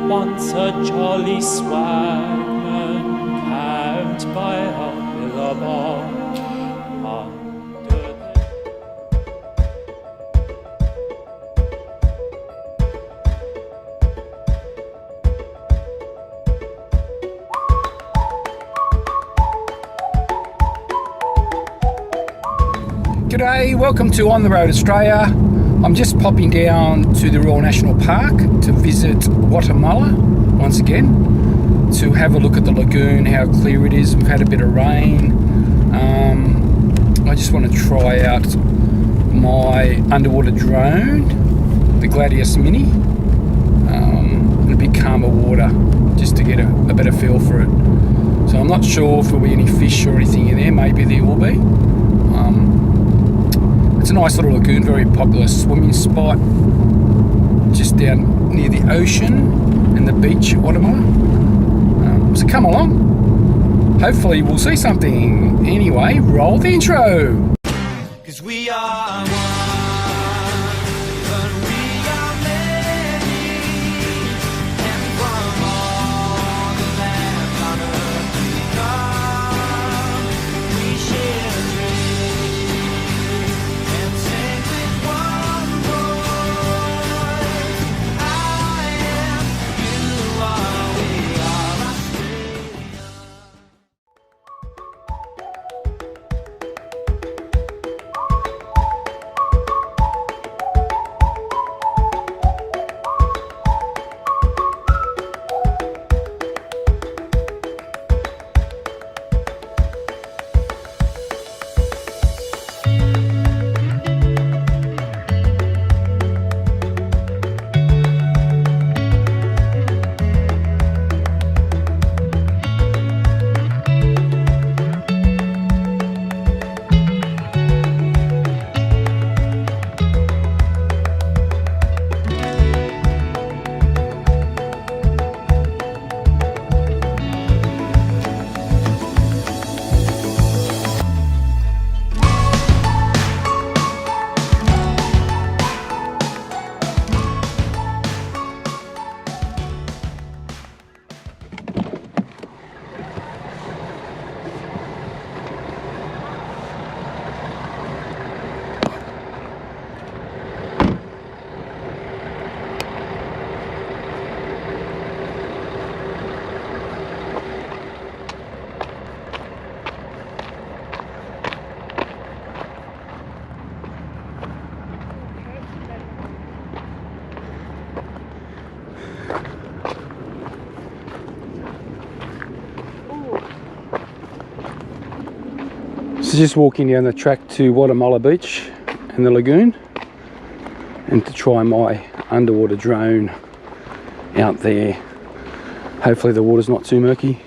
Once a jolly swagman camped by a billabong under the... G'day, welcome to On the Road Australia. I'm just popping down to the Royal National Park to visit Wattamolla once again, to have a look at the lagoon, how clear it is. We've had a bit of rain. I just want to try out my underwater drone, the Gladius Mini, in a bit calmer water, just to get a better feel for it. So I'm not sure if there'll be any fish or anything in there. Maybe there will be. It's a nice little lagoon, very popular swimming spot, just down near the ocean and the beach at Wattamolla. So come along. Hopefully we'll see something. Anyway, roll the intro. 'Cause we are one, but we are many, and from all the lands on earth we come, we share a dream, and sing with one voice. I am, you are, we are Australia. So just walking down the track to Wattamolla Beach and the lagoon, and to try my underwater drone out there. Hopefully the water's not too murky.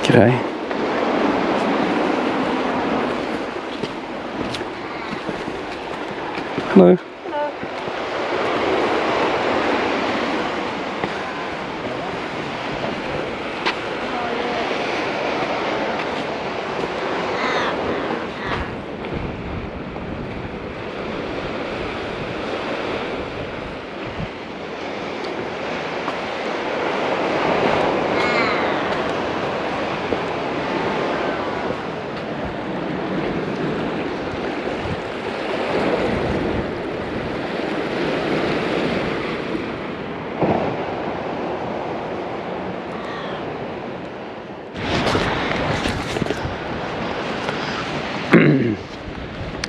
G'day. Hello.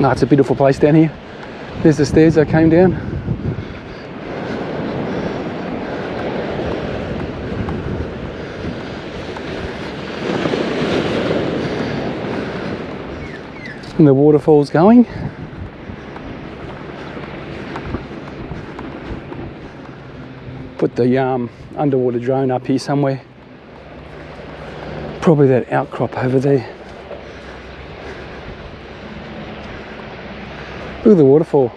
Oh, it's a beautiful place down here. There's the stairs I came down. And the waterfall's going. Put the underwater drone up here somewhere. Probably that outcrop over there. Look at the waterfall.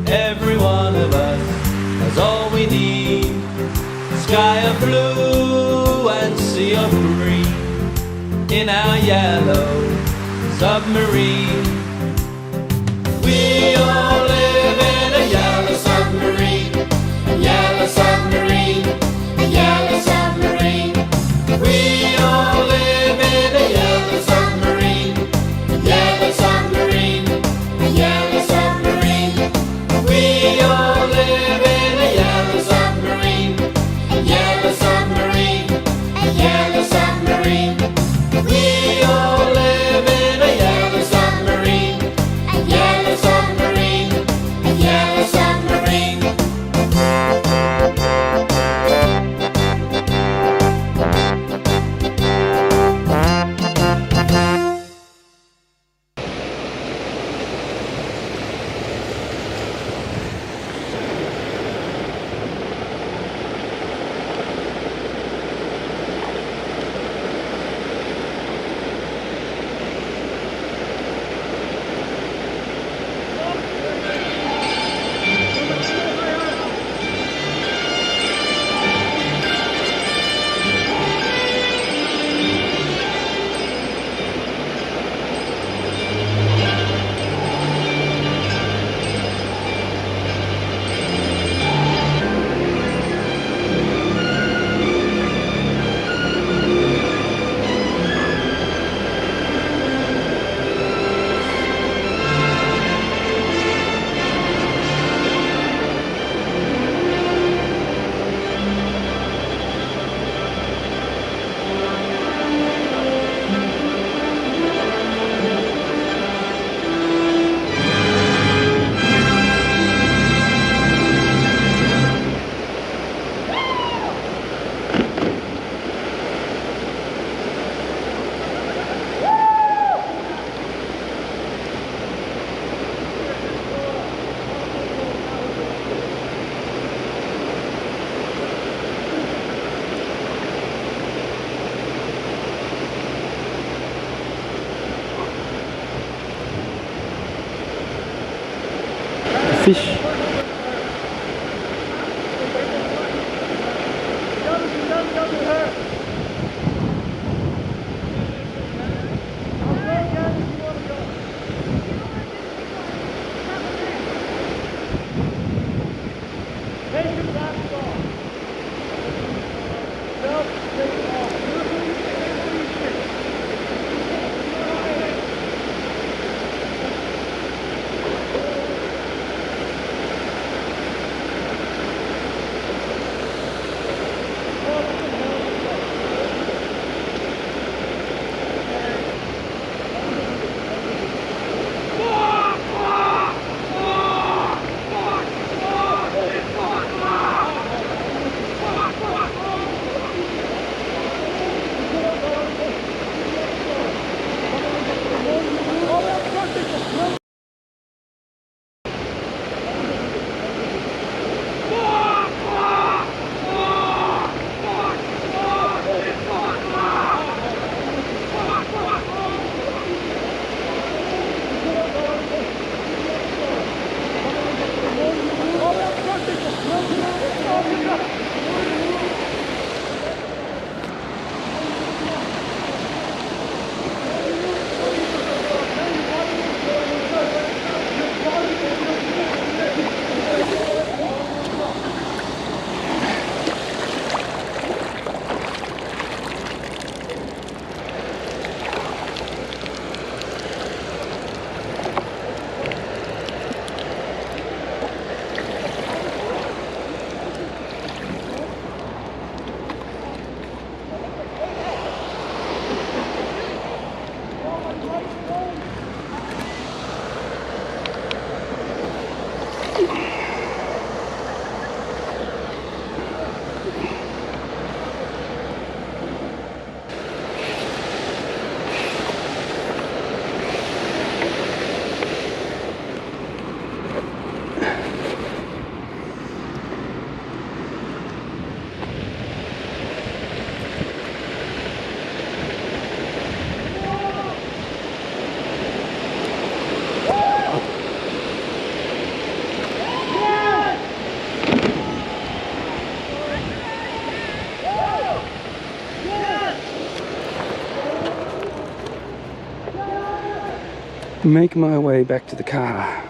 Every one of us has all we need. Sky of blue and sea of green in our yellow submarine. We all live in a yellow submarine, a yellow submarine, a yellow submarine. We all live in a yellow submarine, a yellow submarine, a yellow submarine. We all live in a yellow submarine, a yellow submarine, a yellow submarine. We all live in a yellow submarine, a yellow submarine, a yellow submarine. Fish. Make my way back to the car.